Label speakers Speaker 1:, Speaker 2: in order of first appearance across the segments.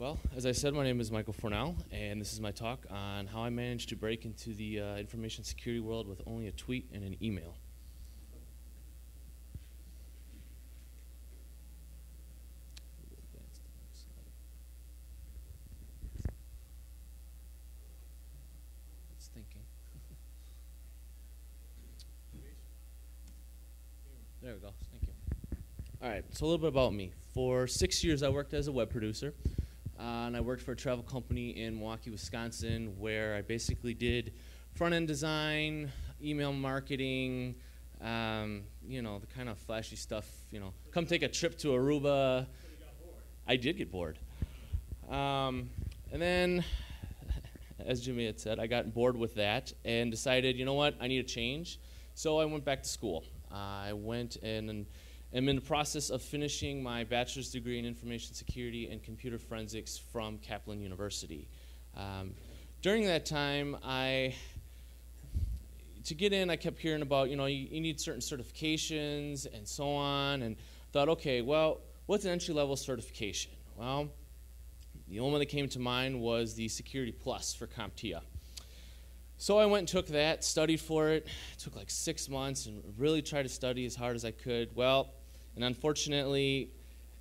Speaker 1: Well, as I said, my name is Michael Fornal, and this is my talk on how I managed to break into the information security world with only a tweet and an email. It's thinking. There we go. Thank you. All right, so a little bit about me. For 6 years, I worked as a web producer. And I worked for a travel company in Milwaukee, Wisconsin, where I basically did front-end design, email marketing, the kind of flashy stuff, come take a trip to Aruba.
Speaker 2: So you got bored.
Speaker 1: I did get bored. And then, as Jimmy had said, I got bored with that and decided, you know what, I need a change. So I went back to school. I went and I'm in the process of finishing my bachelor's degree in information security and computer forensics from Kaplan University. During that time, to get in, I kept hearing about, you need certain certifications and so on, and thought, okay, well, what's an entry-level certification? Well, the only one that came to mind was the Security Plus for CompTIA. So I went and took that, studied for it. It took like 6 months and really tried to study as hard as I could. Well, and unfortunately,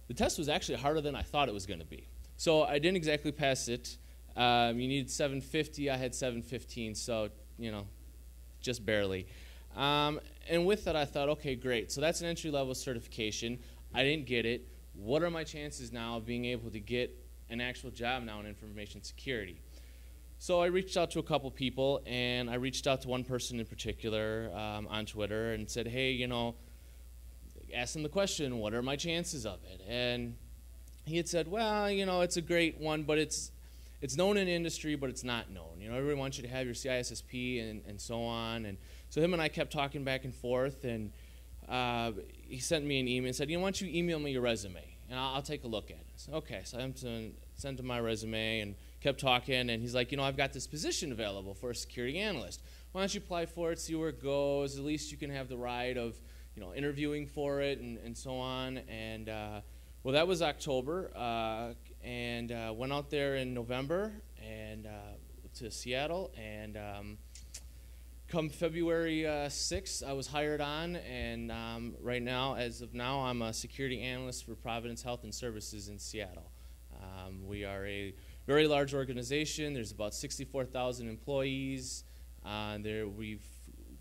Speaker 1: the test was actually harder than I thought it was going to be. So I didn't exactly pass it. You needed 750. I had 715, so, just barely. And with that, I thought, okay, great. So that's an entry-level certification. I didn't get it. What are my chances now of being able to get an actual job now in information security? So I reached out to a couple people, and I reached out to one person in particular on Twitter and said, hey, asked him the question, what are my chances of it? And he had said, well, it's a great one, but it's known in industry, but it's not known. Everybody wants you to have your CISSP and so on. And so him and I kept talking back and forth, and he sent me an email and said, why don't you email me your resume, and I'll take a look at it. I said, okay, so I sent him my resume and kept talking, and he's like, I've got this position available for a security analyst. Why don't you apply for it, see where it goes? At least you can have the ride of interviewing for it and so on. And well, that was October, and went out there in November and to Seattle. And come February 6th, I was hired on, and right now, as of now, I'm a security analyst for Providence Health and Services in Seattle. We are a very large organization. There's about 64,000 employees. We've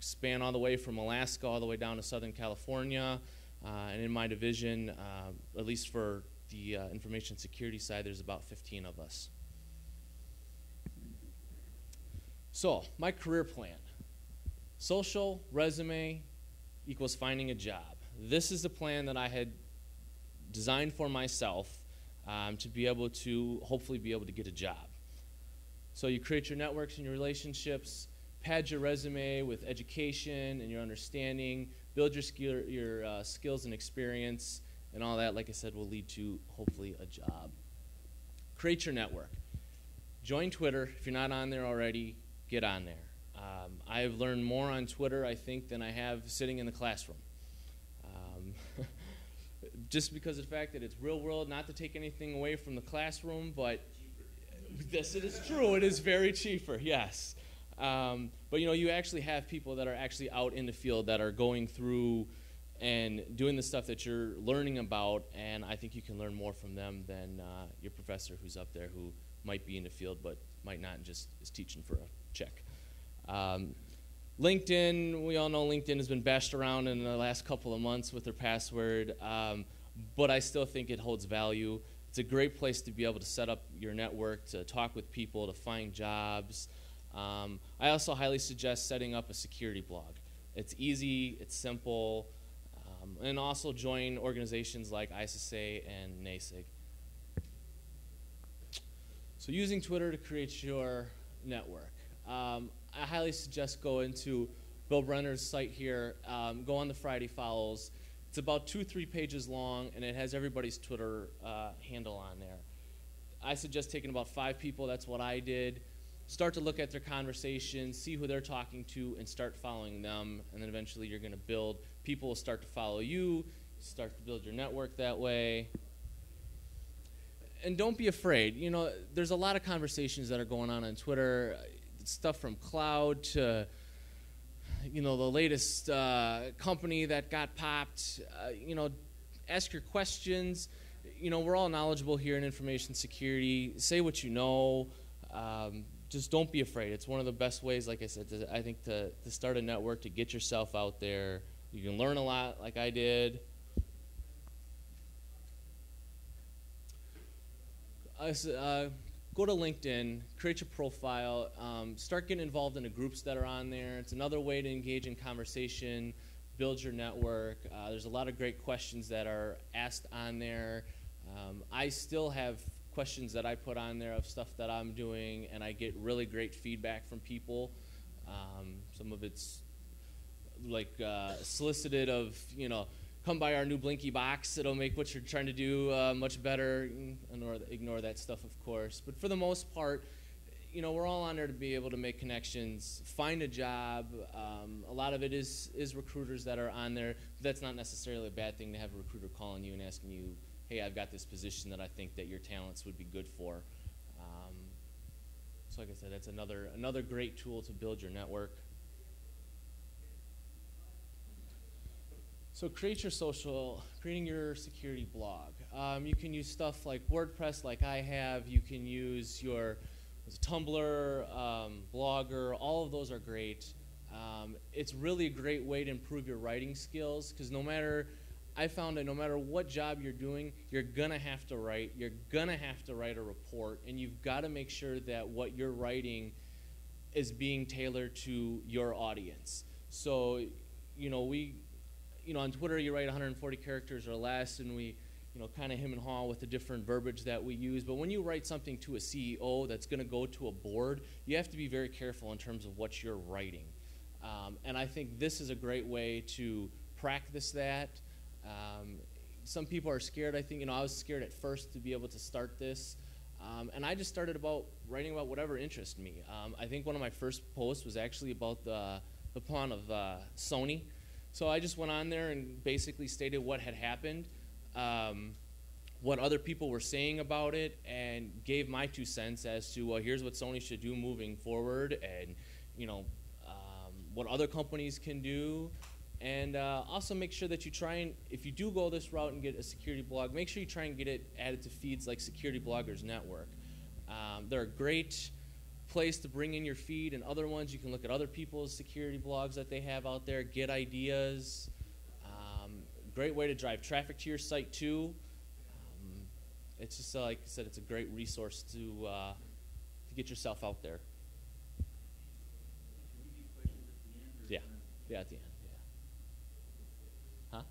Speaker 1: span all the way from Alaska all the way down to Southern California. And in my division, at least for the information security side, there's about 15 of us. So, my career plan. Social, resume, equals finding a job. This is the plan that I had designed for myself to be able to, hopefully be able to get a job. So you create your networks and your relationships, pad your resume with education and your understanding, build your skills and experience, and all that, like I said, will lead to, hopefully, a job. Create your network. Join Twitter. If you're not on there already, get on there. I've learned more on Twitter, I think, than I have sitting in the classroom. Just because of the fact that it's real world, not to take anything away from the classroom, but yes, it is true. It is very cheaper, yes. But you actually have people that are actually out in the field that are going through and doing the stuff that you're learning about, and I think you can learn more from them than your professor who's up there who might be in the field but might not and just is teaching for a check. LinkedIn, we all know LinkedIn has been bashed around in the last couple of months with their password, but I still think it holds value. It's a great place to be able to set up your network, to talk with people, to find jobs. I also highly suggest setting up a security blog. It's easy, it's simple, and also join organizations like ISSA and NASIG. So using Twitter to create your network. I highly suggest go into Bill Brenners' site here, go on the Friday Follows. It's about 2-3 pages long, and it has everybody's Twitter handle on there. I suggest taking about 5 people, that's what I did. Start to look at their conversations, see who they're talking to, and start following them, and then eventually you're going to build, people will start to follow you, start to build your network that way. and don't be afraid. You know, there's a lot of conversations that are going on Twitter, stuff from cloud to, you know, the latest company that got popped. You know, ask your questions. You know, we're all knowledgeable here in information security. Say what you know. Just don't be afraid. It's one of the best ways, like I said, I think to start a network, to get yourself out there. You can learn a lot like I did. Go to LinkedIn, create your profile, start getting involved in the groups that are on there. It's another way to engage in conversation, build your network. There's a lot of great questions that are asked on there. I still have questions that I put on there of stuff that I'm doing, and I get really great feedback from people. Some of it's like solicited of, you know, come by our new Blinky box. It'll make what you're trying to do much better. Ignore that stuff, of course. But for the most part, you know, we're all on there to be able to make connections, find a job. A lot of it is recruiters that are on there. But that's not necessarily a bad thing to have a recruiter calling you and asking you, hey, I've got this position that I think that your talents would be good for. So like I said, that's another great tool to build your network. So creating your security blog. You can use stuff like WordPress, like I have. You can use your Tumblr, Blogger. All of those are great. It's really a great way to improve your writing skills, because I found that no matter what job you're doing, you're gonna have to write. You're gonna have to write a report, and you've got to make sure that what you're writing is being tailored to your audience. So, you know, on Twitter, you write 140 characters or less, and we, you know, kind of hem and haw with the different verbiage that we use. But when you write something to a CEO that's going to go to a board, you have to be very careful in terms of what you're writing. And I think this is a great way to practice that. Some people are scared. I think, you know, I was scared at first to be able to start this. And I just started writing about whatever interested me. I think one of my first posts was actually about the pawn of Sony. So I just went on there and basically stated what had happened, what other people were saying about it, and gave my 2 cents as to, well, here's what Sony should do moving forward, and, you know, what other companies can do. And also make sure that you try and, if you do go this route and get a security blog, make sure you try and get it added to feeds like Security Bloggers Network. They're a great place to bring in your feed, and other ones you can look at other people's security blogs that they have out there, get ideas. Great way to drive traffic to your site too. It's just like I said, it's a great resource to get yourself out there. Yeah, at the end. Yeah. Huh?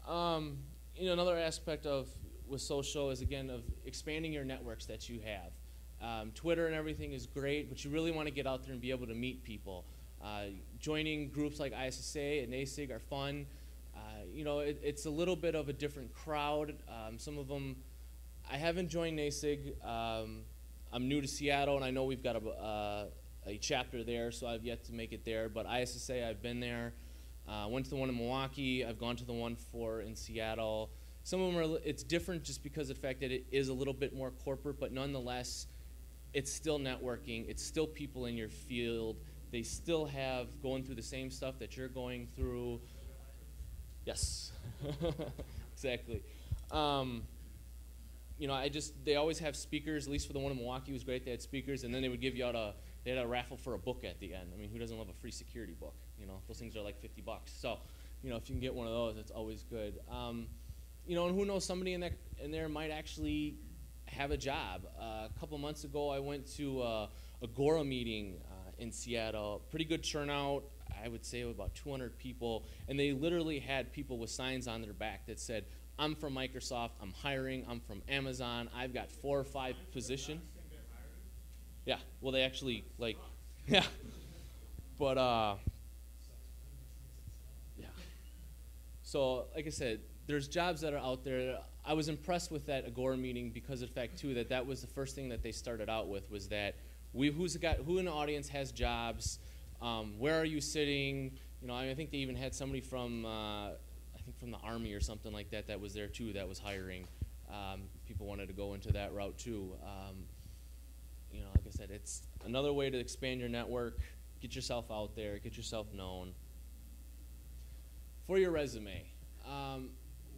Speaker 1: Okay. You know, another aspect with social is, again, of expanding your networks that you have. Twitter and everything is great, but you really want to get out there and be able to meet people. Joining groups like ISSA and NASIG are fun. You know, it's a little bit of a different crowd. Some of them, I haven't joined NASIG. I'm new to Seattle, and I know we've got a chapter there, so I've yet to make it there. But ISSA, I've been there. Went to the one in Milwaukee. I've gone to the one in Seattle. Some of them it's different just because of the fact that it is a little bit more corporate, but nonetheless, it's still networking. It's still people in your field. They still have going through the same stuff that you're going through. Yes, exactly. You know, they always have speakers. At least for the one in Milwaukee was great. They had speakers, and then they would give you they had a raffle for a book at the end. I mean, who doesn't love a free security book? You know, those things are like $50. So, you know, if you can get one of those, it's always good. You know, and who knows, somebody in there might actually have a job. A couple months ago, I went to a Agora meeting in Seattle. Pretty good turnout. I would say about 200 people, and they literally had people with signs on their back that said, I'm from Microsoft, I'm hiring, I'm from Amazon, I've got 4 or 5 positions. Yeah, well, they actually, like, yeah. But, yeah. So, like I said, there's jobs that are out there. I was impressed with that Agora meeting because of the fact, too, that was the first thing that they started out with, was that who in the audience has jobs, where are you sitting? You know, I think they even had somebody from, from the Army or something like that was there, too, that was hiring. People wanted to go into that route too. Like I said, it's another way to expand your network, get yourself out there, get yourself known. For your resume,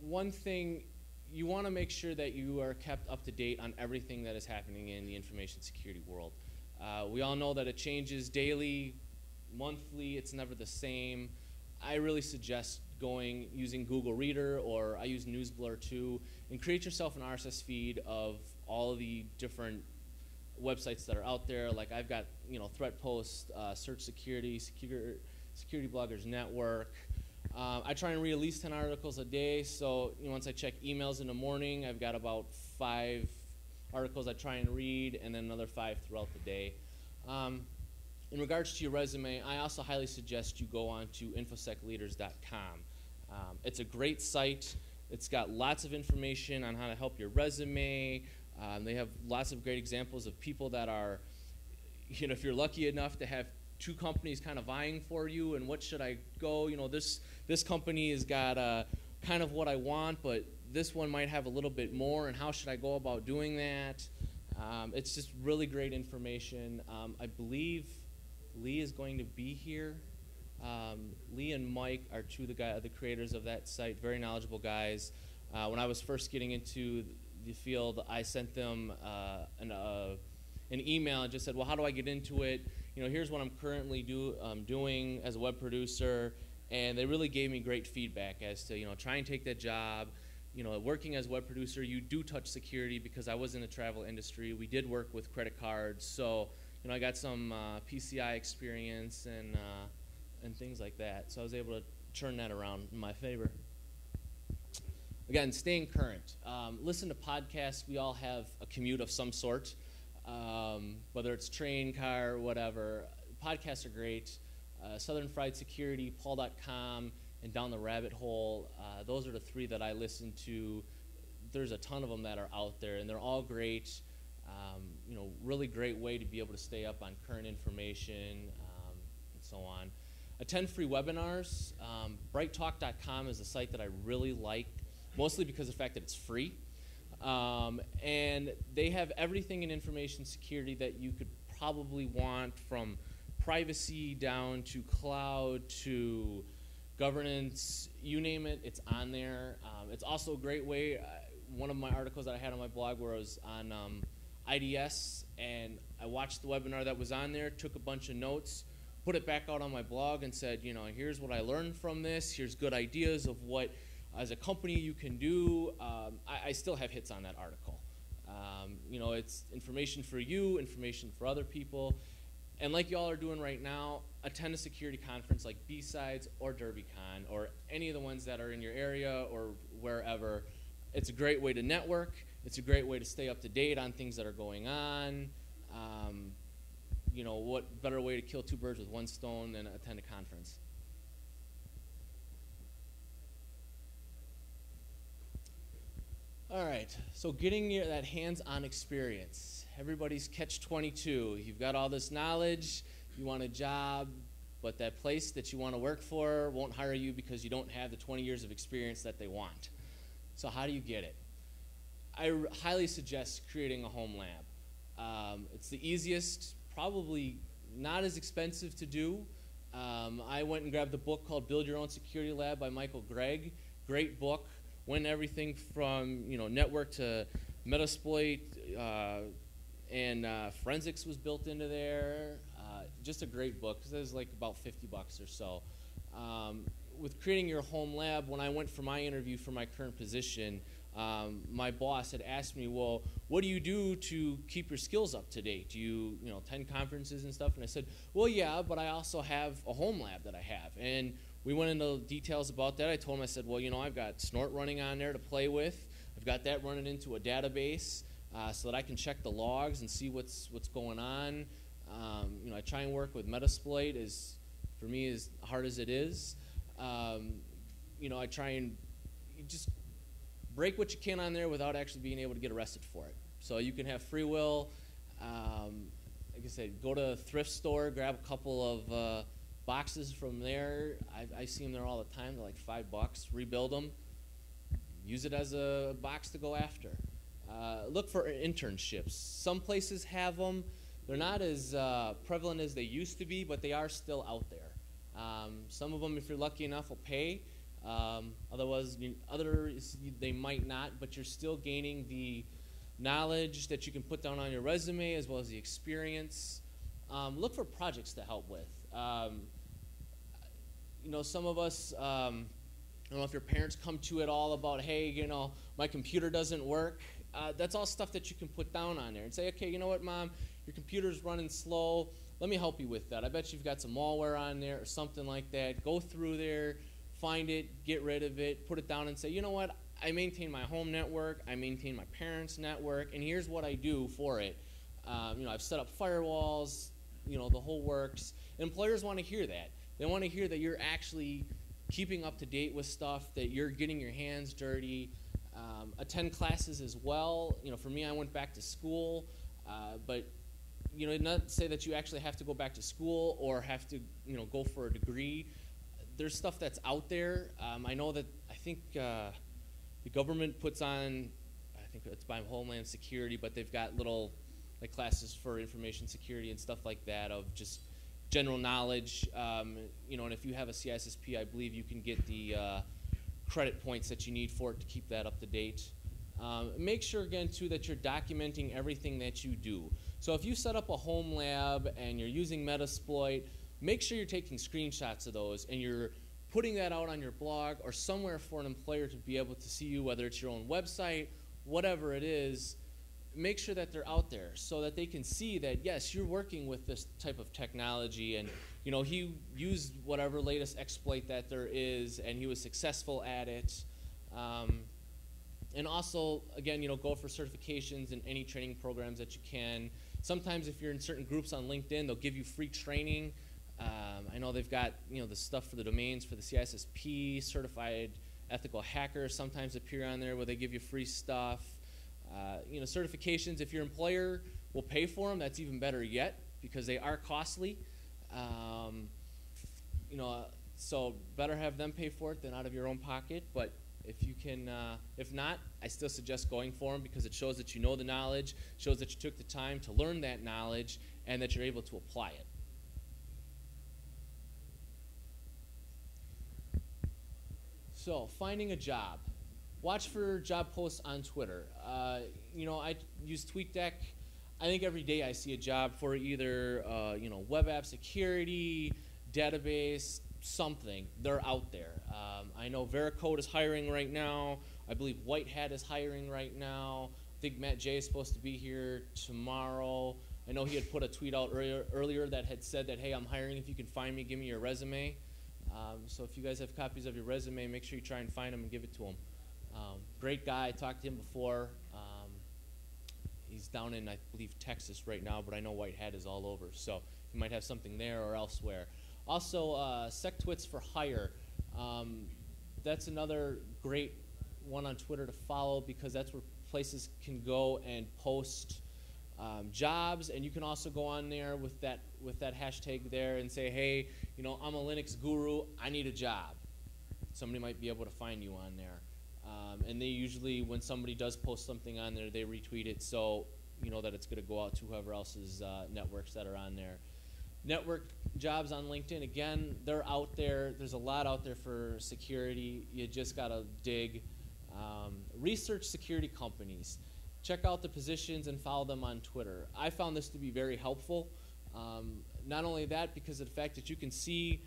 Speaker 1: one thing, you want to make sure that you are kept up to date on everything that is happening in the information security world. We all know that it changes daily, monthly, it's never the same. I really suggest using Google Reader, or I use NewsBlur too, and create yourself an RSS feed of all the different websites that are out there. Like I've got, Threat Post, Search Security, Security Bloggers Network. I try and read at least 10 articles a day, so once I check emails in the morning, I've got about 5 articles I try and read, and then another 5 throughout the day. In regards to your resume, I also highly suggest you go on to infosecleaders.com. It's a great site. It's got lots of information on how to help your resume. They have lots of great examples of people that are, if you're lucky enough to have 2 companies kind of vying for you, and what should I go? This company has got kind of what I want, but this one might have a little bit more, and how should I go about doing that? It's just really great information. I believe Lee is going to be here. Lee and Mike are 2 of the creators of that site, very knowledgeable guys. When I was first getting into the field, I sent them an email and just said, well, how do I get into it? Here's what I'm currently doing as a web producer. And they really gave me great feedback as to, try and take that job. Working as a web producer, you do touch security, because I was in the travel industry. We did work with credit cards, so I got some PCI experience and things like that. So I was able to turn that around in my favor. Again, staying current. Listen to podcasts. We all have a commute of some sort, whether it's train, car, whatever. Podcasts are great. Southern Fried Security, Paul.com, and Down the Rabbit Hole. Those are the 3 that I listen to. There's a ton of them that are out there, and they're all great. Really great way to be able to stay up on current information and so on. Attend free webinars. BrightTalk.com is a site that I really like, mostly because of the fact that it's free. And they have everything in information security that you could probably want, from privacy down to cloud to governance, you name it, it's on there. It's also a great way. One of my articles that I had on my blog where I was on IDS, and I watched the webinar that was on there, took a bunch of notes, put it back out on my blog and said, here's what I learned from this, here's good ideas of what, as a company, you can do. I still have hits on that article. It's information for you, information for other people. And like y'all are doing right now, attend a security conference like Bsides or DerbyCon, or any of the ones that are in your area or wherever. It's a great way to network. It's a great way to stay up to date on things that are going on. What better way to kill 2 birds with 1 stone than attend a conference? All right, so getting that hands-on experience. Everybody's catch-22. You've got all this knowledge, you want a job, but that place that you want to work for won't hire you because you don't have the 20 years of experience that they want. So how do you get it? I highly suggest creating a home lab. It's the easiest, probably not as expensive to do. I went and grabbed a book called Build Your Own Security Lab by Michael Gregg. Great book. Went everything from network to Metasploit, and forensics was built into there. Just a great book. It was like about $50 or so. With creating your home lab, when I went for my interview for my current position, my boss had asked me, well, what do you do to keep your skills up to date? Do you attend conferences and stuff? And I said, well, yeah, but I also have a home lab that I have. And we went into details about that. I told him, I said, well, I've got Snort running on there to play with. I've got that running into a database so that I can check the logs and see what's going on. I try and work with Metasploit, for me, as hard as it is. I try and just break what you can on there without actually being able to get arrested for it. So you can have free will. Like I said, go to a thrift store, grab a couple of boxes from there. I see them there all the time. They're like $5. Rebuild them. use it as a box to go after. Look for internships. Some places have them. They're not as prevalent as they used to be, but they are still out there. Some of them, if you're lucky enough, will pay. Otherwise, others they might not, but you're still gaining the knowledge that you can put down on your resume as well as the experience. Look for projects to help with. Some of us, I don't know if your parents come to it all about, hey, my computer doesn't work. That's all stuff that you can put down on there and say, okay, you know what, Mom, your computer's running slow. Let me help you with that. I bet you've got some malware on there or something like that. Go through there, find it, get rid of it, put it down and say, you know what, I maintain my home network, I maintain my parents' network, and here's what I do for it. I've set up firewalls, the whole works. Employers want to hear that. They want to hear that you're actually keeping up to date with stuff, that you're getting your hands dirty. Attend classes as well. For me, I went back to school, but not say that you actually have to go back to school or have to go for a degree. There's stuff that's out there. I know that I think the government puts on, I think it's by Homeland Security, but they've got little classes for information security and stuff like that of just general knowledge. And if you have a CISSP, I believe you can get the credit points that you need for it to keep that up to date. Make sure again too that you're documenting everything that you do. So if you set up a home lab and you're using Metasploit, make sure you're taking screenshots of those and you're putting that out on your blog or somewhere for an employer to be able to see you, whether it's your own website, whatever it is. Make sure that they're out there so that they can see that, yes, you're working with this type of technology and he used whatever latest exploit that there is and he was successful at it. And also, again, go for certifications in any training programs that you can. Sometimes if you're in certain groups on LinkedIn, they'll give you free training. I know they've got the stuff for the domains for the CISSP, certified ethical hackers sometimes appear on there where they give you free stuff. Certifications, if your employer will pay for them, that's even better yet because they are costly. So better have them pay for it than out of your own pocket. But if you can, if not, I still suggest going for them because it shows that you know the knowledge, shows that you took the time to learn that knowledge, and that you're able to apply it. So, finding a job. Watch for job posts on Twitter. I use TweetDeck. I think every day I see a job for either web app security, database, something. They're out there. I know Veracode is hiring right now. I believe White Hat is hiring right now. I think Matt J is supposed to be here tomorrow. I know he had put a tweet out earlier that had said that, hey, I'm hiring. If you can find me, give me your resume. So if you guys have copies of your resume, make sure you try and find him and give it to him. Great guy. I talked to him before. He's down in, I believe, Texas right now, but I know White Hat is all over. So you might have something there or elsewhere. Also, SecTwits for Hire. That's another great one on Twitter to follow because that's where places can go and post jobs, and you can also go on there with that hashtag there and say, hey, I'm a Linux guru, I need a job. Somebody might be able to find you on there. And they usually, when somebody does post something on there, they retweet it so you know that it's going to go out to whoever else's networks that are on there. Network jobs on LinkedIn, again, they're out there. There's a lot out there for security. You just got to dig. Research security companies. Check out the positions and follow them on Twitter. I found this to be very helpful. Not only that, because of the fact that you can see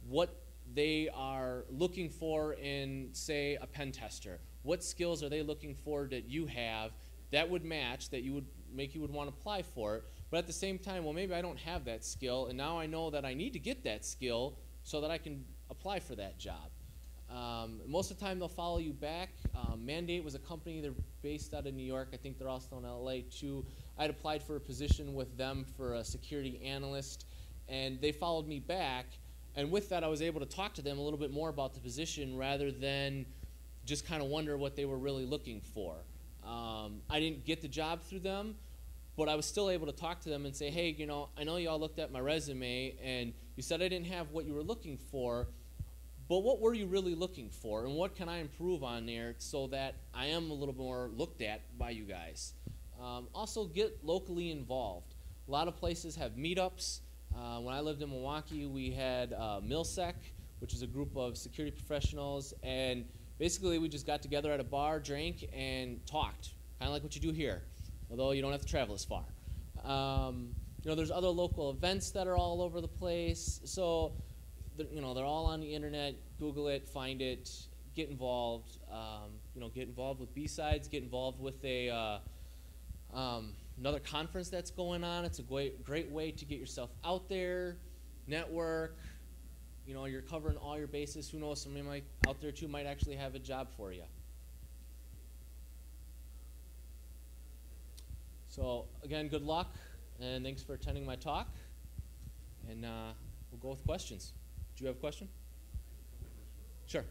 Speaker 1: what they are looking for in, say, a pen tester. What skills are they looking for that you have that would match, that you would make you would want to apply for it? But at the same time, well, maybe I don't have that skill, and now I know that I need to get that skill so that I can apply for that job. Most of the time, they'll follow you back. Mandate was a company. They're based out of New York. I think they're also in LA, too. I'd applied for a position with them for a security analyst, and they followed me back. And with that, I was able to talk to them a little bit more about the position rather than just kind of wonder what they were really looking for. I didn't get the job through them, but I was still able to talk to them and say, hey, I know you all looked at my resume, and you said I didn't have what you were looking for, but what were you really looking for, and what can I improve on there so that I am a little more looked at by you guys? Also, get locally involved. A lot of places have meetups. When I lived in Milwaukee, we had InfoSec, which is a group of security professionals, and basically we just got together at a bar, drank, and talked, kind of like what you do here, although you don't have to travel as far. There's other local events that are all over the place, so they're all on the internet. Google it, find it, get involved. Get involved with Bsides, get involved with another conference that's going on. It's a great way to get yourself out there, network. You're covering all your bases. Who knows, somebody out there too might actually have a job for you. So again, good luck, and thanks for attending my talk. And we'll go with questions. Do you have a question? Sure.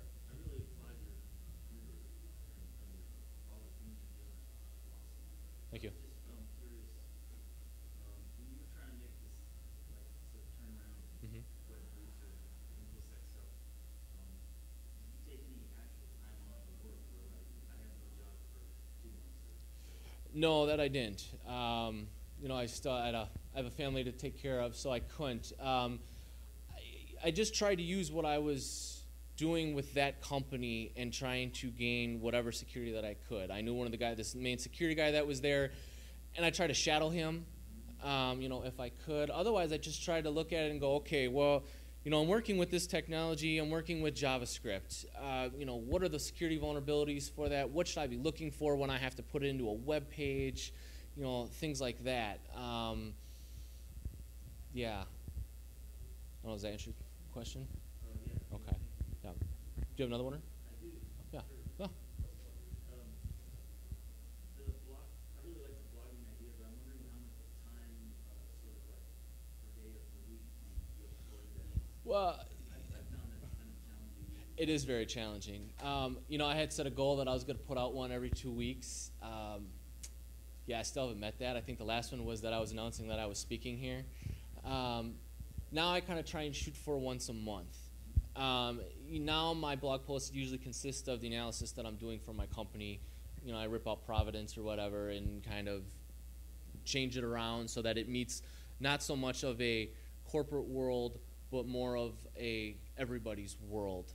Speaker 1: Thank you. No, that I didn't. I have a family to take care of, so I couldn't. I just tried to use what I was doing with that company and trying to gain whatever security that I could. I knew this main security guy that was there, and I tried to shadow him, if I could. Otherwise, I just tried to look at it and go, okay, well, I'm working with this technology. I'm working with JavaScript. What are the security vulnerabilities for that? What should I be looking for when I have to put it into a web page? Things like that. Yeah. I don't know, does that answer your question?
Speaker 2: Yeah.
Speaker 1: Okay. Yeah. Do you have another one?
Speaker 2: I do.
Speaker 1: Yeah.
Speaker 2: Sure.
Speaker 1: Yeah.
Speaker 2: The blog, I really like the blogging idea, but I'm wondering how much time, sort of like per day or per week, you afford that.
Speaker 1: Well,
Speaker 2: I found that kind of challenging.
Speaker 1: it is very challenging. I had set a goal that I was going to put out one every 2 weeks. I still haven't met that. I think the last one was that I was announcing that I was speaking here. Now I kind of try and shoot for once a month. Now my blog posts usually consist of the analysis that I'm doing for my company. I rip out Providence or whatever and kind of change it around so that it meets not so much of a corporate world, but more of a everybody's world.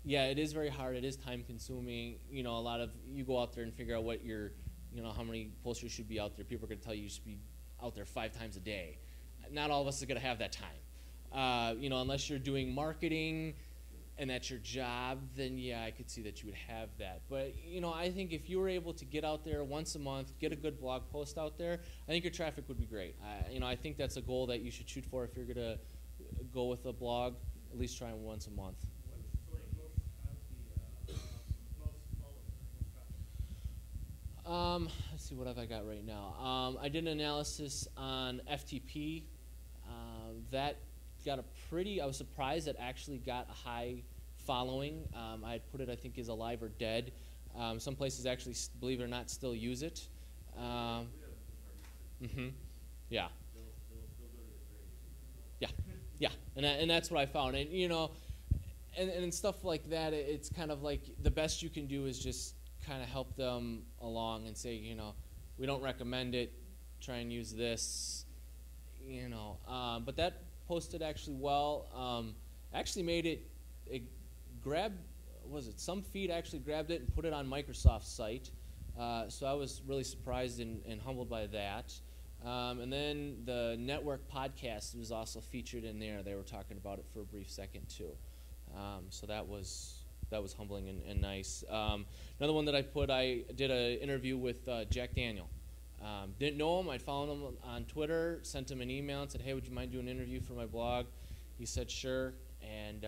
Speaker 1: It is very hard. It is time consuming. A lot of you go out there and figure out what how many posters should be out there. People are going to tell you should be out there 5 times a day. Not all of us are going to have that time. Unless you're doing marketing and that's your job, then I could see that you would have that. But, I think if you were able to get out there once a month, get a good blog post out there, I think your traffic would be great. I think that's a goal that you should shoot for if you're going to go with a blog, at least try once a month. Let's see, what have I got right now? I did an analysis on FTP. That got I was surprised it actually got a high following. I had put it, I think, as alive or dead. Some places actually, believe it or not, still use it. Yeah. Yeah, and that's what I found. And, and stuff like that, it's kind of like the best you can do is just kind of help them along and say, we don't recommend it, try and use this, but that posted actually well. Actually made it some feed actually grabbed it and put it on Microsoft's site, so I was really surprised and humbled by that. And then the network podcast was also featured in there. They were talking about it for a brief second too, so that was humbling and nice. Another one that I did an interview with Jack Daniel. Didn't know him. I'd followed him on Twitter, sent him an email and said, hey, would you mind doing an interview for my blog? He said, sure, and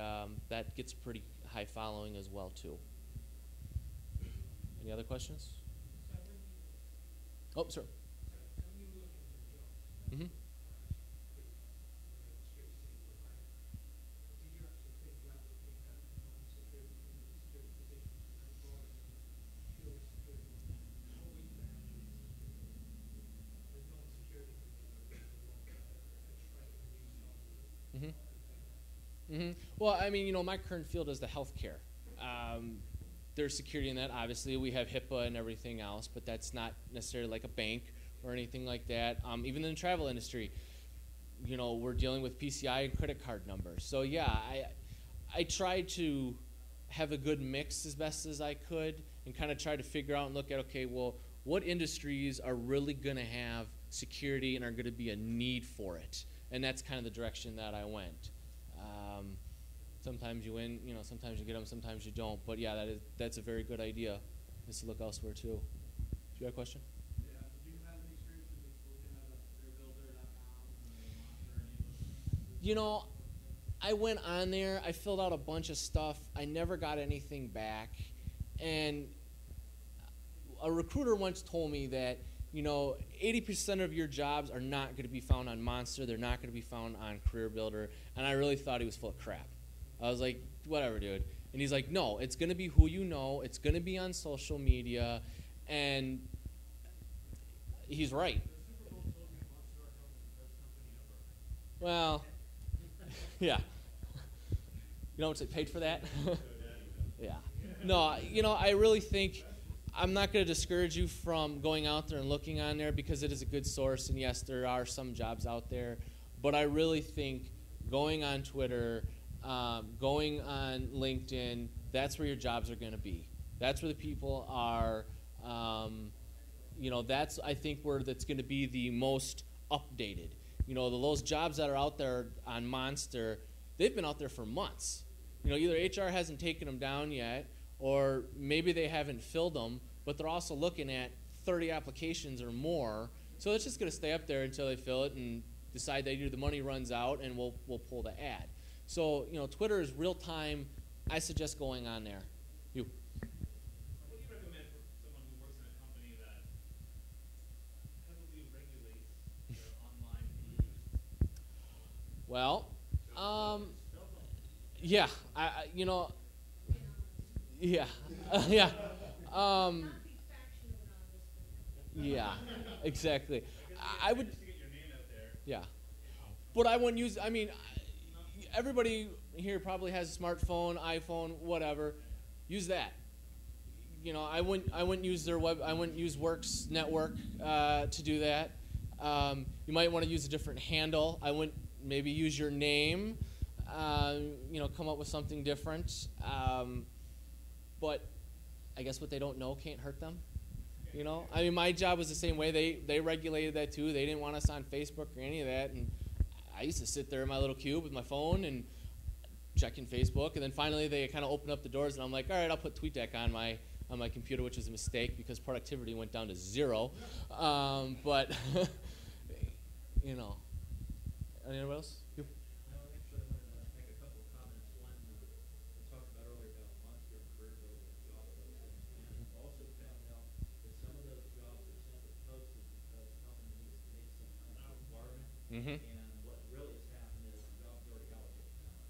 Speaker 1: that gets a pretty high following as well, too. Any other questions? Oh, sir. Mm-hmm. Well, I mean, my current field is the healthcare. There's security in that. Obviously, we have HIPAA and everything else, but that's not necessarily like a bank or anything like that. Even in the travel industry, we're dealing with PCI and credit card numbers. So yeah, I tried to have a good mix as best as I could and kind of try to figure out and look at, okay, well, what industries are really going to have security and are going to be a need for it? And that's kind of the direction that I went. Sometimes you win, sometimes you get them, sometimes you don't. But yeah, that's a very good idea, is to look elsewhere too. Do you have a question?
Speaker 2: Yeah. Did you have any experience with looking at careerbuilder.com or Monster or any of those things?
Speaker 1: I went on there. I filled out a bunch of stuff. I never got anything back. And a recruiter once told me that 80% of your jobs are not going to be found on Monster. They're not going to be found on CareerBuilder. And I really thought he was full of crap. I was like, whatever, dude. And he's like, no, it's going to be who you know. It's going to be on social media. And he's right. Well, yeah. You don't get paid for that? Yeah. No, I really think I'm not going to discourage you from going out there and looking on there because it is a good source. And yes, there are some jobs out there. But I really think going on Twitter, going on LinkedIn, that's where your jobs are going to be. That's where the people are. That's, I think, where that's going to be the most updated. Those jobs that are out there on Monster, they've been out there for months. Either HR hasn't taken them down yet, or maybe they haven't filled them, but they're also looking at 30 applications or more. So it's just going to stay up there until they fill it and decide that either the money runs out and we'll pull the ad. So, Twitter is real time. I suggest going on there. You.
Speaker 2: What do you recommend for someone who works in a company that heavily regulates their online communities?
Speaker 1: Well, yeah, yeah, yeah, yeah, exactly. I would, yeah, but I wouldn't use. Everybody here probably has a smartphone, iPhone, whatever. Use that. I wouldn't use their web. I wouldn't use Works Network to do that. You might want to use a different handle. I wouldn't maybe use your name. Come up with something different. But I guess what they don't know can't hurt them. My job was the same way. They regulated that too. They didn't want us on Facebook or any of that. And I used to sit there in my little cube with my phone and checking Facebook. And then finally they kind of opened up the doors, and I'm like, all right, I'll put TweetDeck on my computer, which was a mistake because productivity went down to 0. But anyone else? You?
Speaker 2: No, actually, I wanted to make a couple of comments. One, we talked about earlier about Monster and CareerBuilder and job postings. And also found out that some of those jobs are simply posted because companies need some kind of requirement.
Speaker 1: Mm-hmm.
Speaker 2: And what really has happened is the job's already allocated talent.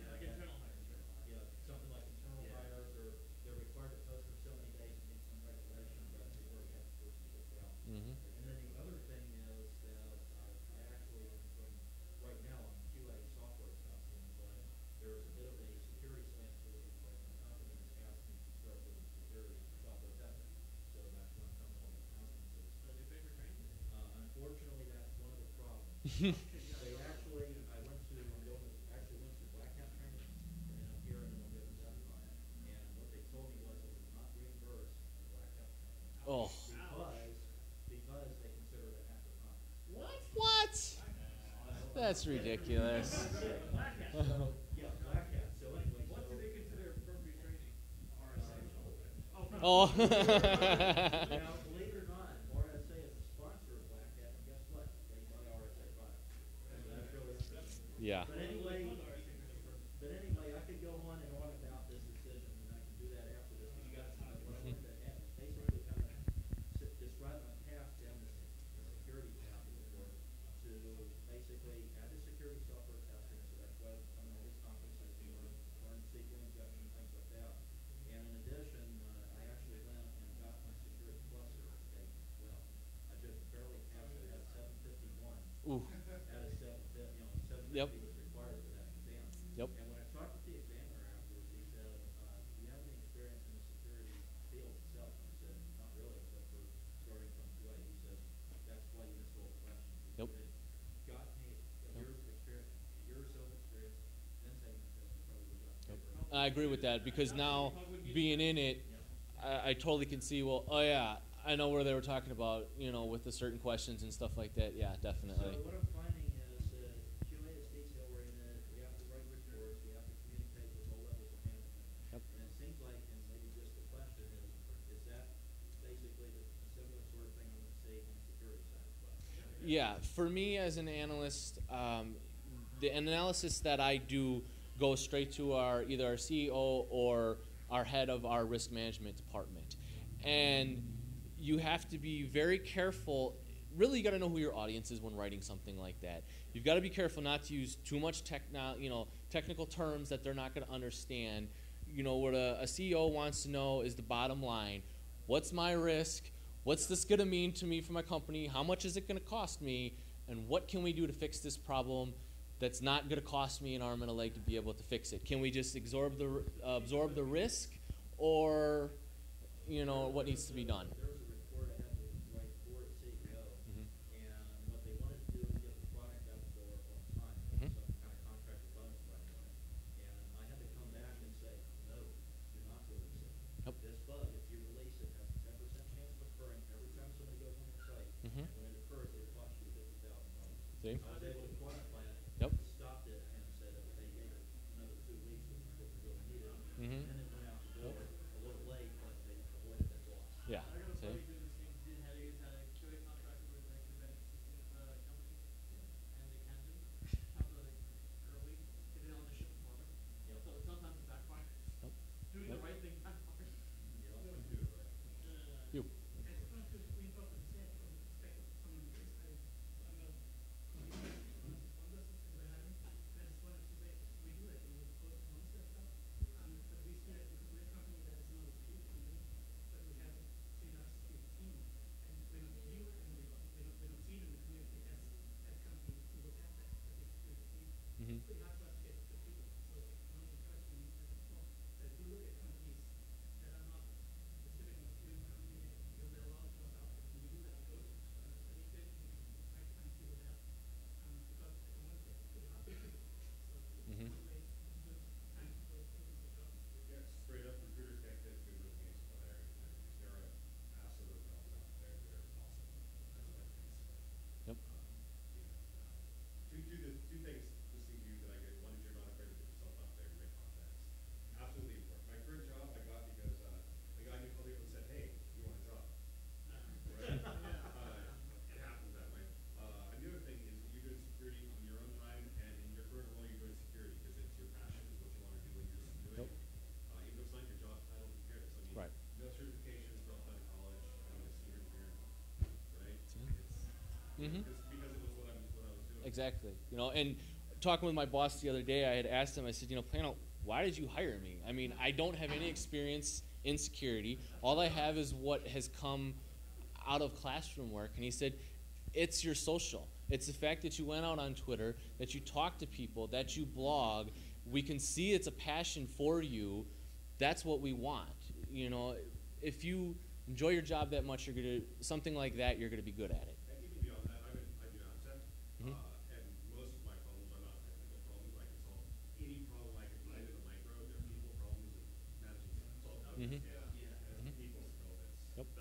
Speaker 2: Like internal hires. Yeah, something like internal hires, or they're required to post for so many days to meet some regulation, but they already have the person picked out.
Speaker 1: Mm-hmm.
Speaker 2: And then the other thing is that I actually am from, right now I'm QA software testing, but there's a bit of a security slant to it because my company has asked me to start doing security software testing. So that's when I'm coming to all the conferences. So do you pay for training? Unfortunately, that's one of the problems. I went to Black Hat training here in November, and what they told me was they would not reimburse the Black Hat training.
Speaker 1: Oh.
Speaker 2: Because they consider it a hacker conference.
Speaker 1: What? That's ridiculous.
Speaker 2: Black Hat. Black Hat. So anyway, what do they consider appropriate training? RSA.
Speaker 1: Oh.
Speaker 2: Now, believe it or not, RSA is a sponsor of Black Hat, and guess what? They buy RSA products. So that's really interesting.
Speaker 1: Yeah.
Speaker 2: But anyway, I could go on and on about this decision, and I can do that after this. But what I wanted to basically kind of describe my path down the security path, as it were, to basically add the security software testing. So that's why I'm coming to all these conferences to learn SQL injection, things like that. And in addition, I actually went and got my security plus certification as well. I just barely passed it at 751.
Speaker 1: Ooh.
Speaker 2: Out of 750, 750
Speaker 1: Yep.
Speaker 2: was required for that exam.
Speaker 1: I agree with that because now being in it, I totally can see. Well, oh yeah, I know where they were talking about. You know, with the certain questions and stuff like that. Yeah, definitely.
Speaker 2: So what I'm finding is QA is detail-oriented. We have to write reports. We have to communicate with all levels of management.
Speaker 1: Yep.
Speaker 2: And it seems like, and maybe just the question is that basically the similar sort of thing I'm going to see on the security side as well?
Speaker 1: Yeah, for me as an analyst, the analysis that I do goes straight to either our CEO or our head of our risk management department. And you have to be very careful. Really, you got to know who your audience is when writing something like that. You've got to be careful not to use too much technical terms that they're not going to understand. You know, what a CEO wants to know is the bottom line. What's my risk? What's this going to mean to me for my company? How much is it going to cost me? And what can we do to fix this problem that's not going to cost me an arm and a leg to be able to fix it? Can we just absorb the risk, or what needs to be done?
Speaker 2: There was a report I had to write for the CEO, and what they wanted to do is get the product out the door on time, some kind of contractor bonus running on it. And I had to come back and say, no, do not release it.
Speaker 1: Yep.
Speaker 2: This bug, if you release it, has a 10% chance of occurring every time somebody goes on your site. And when it occurs, it costs you $50,000.
Speaker 1: See?
Speaker 2: I was able to quantify it,
Speaker 1: Yep.
Speaker 2: stopped it, and said that they gave it another 2 weeks, which is what we really needed. And then it went out the door a little late, but they avoided that loss.
Speaker 1: Yeah.
Speaker 3: I got a
Speaker 1: See?
Speaker 3: buddy doing the same. Did had a QA contractor with like a vendor company, and they canned him after like early. They didn't want to ship for them.
Speaker 2: Yep.
Speaker 3: So sometimes it backfires.
Speaker 1: Yep.
Speaker 3: Doing the right thing backfires.
Speaker 1: You.
Speaker 4: I just want to reinforce what you said from the perspective of someone who is I'm a one of the sponsors we're having. And I just wanted to say we do that, we post monster stuff. But we see that because we're a company that is not a security company, but we have a enough security team, and we're not viewed and we're not seen in the community as companies who look after the big security team. It's pretty hard for us to get good people. So I want to encourage you, as before, that do look at companies that are not specific on security company, because there are a lot of jobs out there. And we do that, we go to LinkedIn, we try to find people there, because at the moment it's pretty hard to get people. So it's one way, it's a good time to go looking for jobs.
Speaker 5: Yeah, straight up, recruiters can't get good resumes for hiring managers. There are massive of jobs out there that are awesome. That's what I think.
Speaker 1: Yep.
Speaker 5: Two things listening to you that I get. One is you're not afraid to put yourself out there and make contacts. Absolutely important. My current job I got because the guy who called me up and said, "Hey, you want a job?" Right? It happens that way. And the other thing is that you're doing security on your own time, and in your current role, you're doing security because it's your passion, is what you want to do, and you're just doing it. Even though it's not your job title, who cares? I mean,
Speaker 1: Right.
Speaker 5: no certifications, dropped out of college, I'm a senior engineer, right? Because it was what I was doing.
Speaker 1: Exactly. And talking with my boss the other day, I had asked him. I said, Plano, why did you hire me? I mean, I don't have any experience in security. All I have is what has come out of classroom work. And he said, it's your social. It's the fact that you went out on Twitter, that you talk to people, that you blog. We can see it's a passion for you. That's what we want. If you enjoy your job that much, something like that, you're going to be good at it.
Speaker 5: And even beyond that, I do AppSec, and most of my problems are not technical problems. I can solve any problem I can find in the micro. They're people problems and managing them. So it's people skill. It's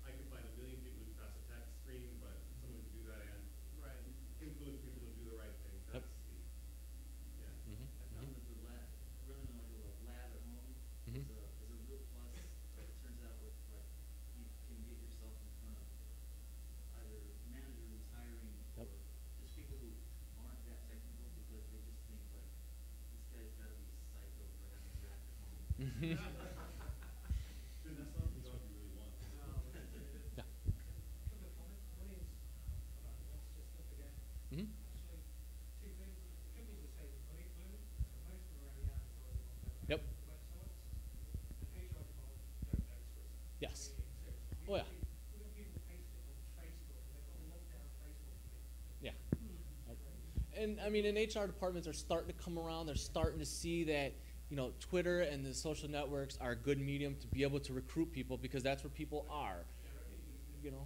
Speaker 5: I can find a million people who can pass a text screen, but someone who can do that and influence people to do the right thing. That's
Speaker 6: I found that the lab, really know like a lab at home is a real plus. It turns out with you can get yourself in front of either manager who's hiring or just people who aren't that technical because they just think like this guy's got to be psycho for having a rack at home.
Speaker 5: Dude, that's not the job you really want.
Speaker 1: Yeah.
Speaker 4: Couple of comments. One is about the boss, just don't forget. Actually, two things. The companies are saving money at the moment, so most of them are only advertising on their
Speaker 1: Yep.
Speaker 4: websites, and HR departments don't know this risk.
Speaker 1: Yes.
Speaker 4: So
Speaker 1: Oh, yeah.
Speaker 4: we've got people pasting it on Facebook, and they've got lockdown Facebook feeds.
Speaker 1: Yeah. And I mean, and HR departments are starting to come around. They're starting to see that Twitter and the social networks are a good medium to be able to recruit people because that's where people are. Yep.
Speaker 4: I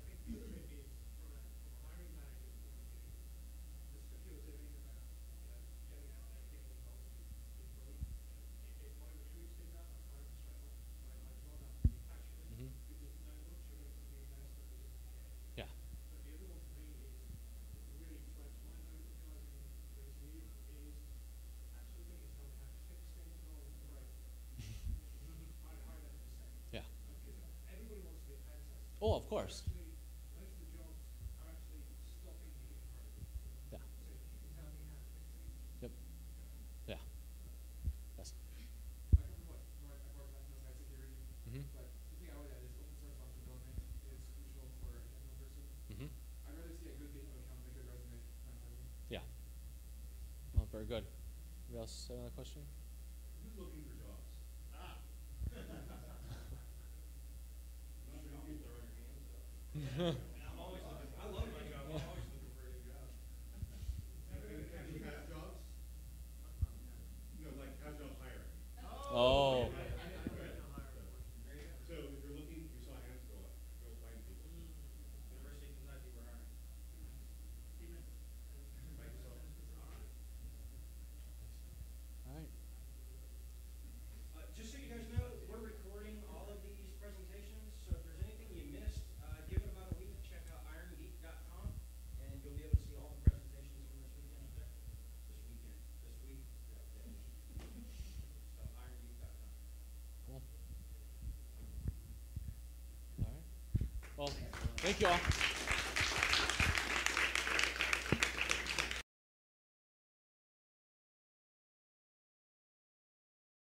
Speaker 4: think the other thing is, from a hiring manager's point of view, there's stuff you were doing about getting out there, getting involved with
Speaker 1: Oh, of course.
Speaker 4: Actually, most of the jobs are actually stopping you getting hired.
Speaker 1: Yeah.
Speaker 4: So if you can tell me how to fix things.
Speaker 1: Yep. Yeah. Yes.
Speaker 7: I come from I've worked on inside security,
Speaker 1: Mhm.
Speaker 7: but the thing I would add is open source function development is crucial for a technical person.
Speaker 1: Mhm.
Speaker 7: I'd rather see a good GitHub account than a good resume, in my opinion.
Speaker 1: Yeah. Well, very good. Anybody else have another question?
Speaker 5: Who's looking for jobs?
Speaker 6: Ah.
Speaker 5: I'm not sure how people throwing your hands up.
Speaker 6: I'm always looking.
Speaker 7: I love my job. I'm always looking for a new job.
Speaker 5: And who has jobs? No, like has jobs hiring.
Speaker 1: Oh.
Speaker 5: Right. So if you're looking, you saw hands go up. Go find people.
Speaker 2: University of Kentucky, we're hiring.
Speaker 5: Microsoft.
Speaker 1: All right.
Speaker 2: Just so you guys know, we're recording all of these presentations, so if there's anything you missed, give it about a week. Check out irongeek.com, and you'll be able to see all the presentations from this weekend. This week. So irongeek.com.
Speaker 1: Cool. All right. Well, thank you all.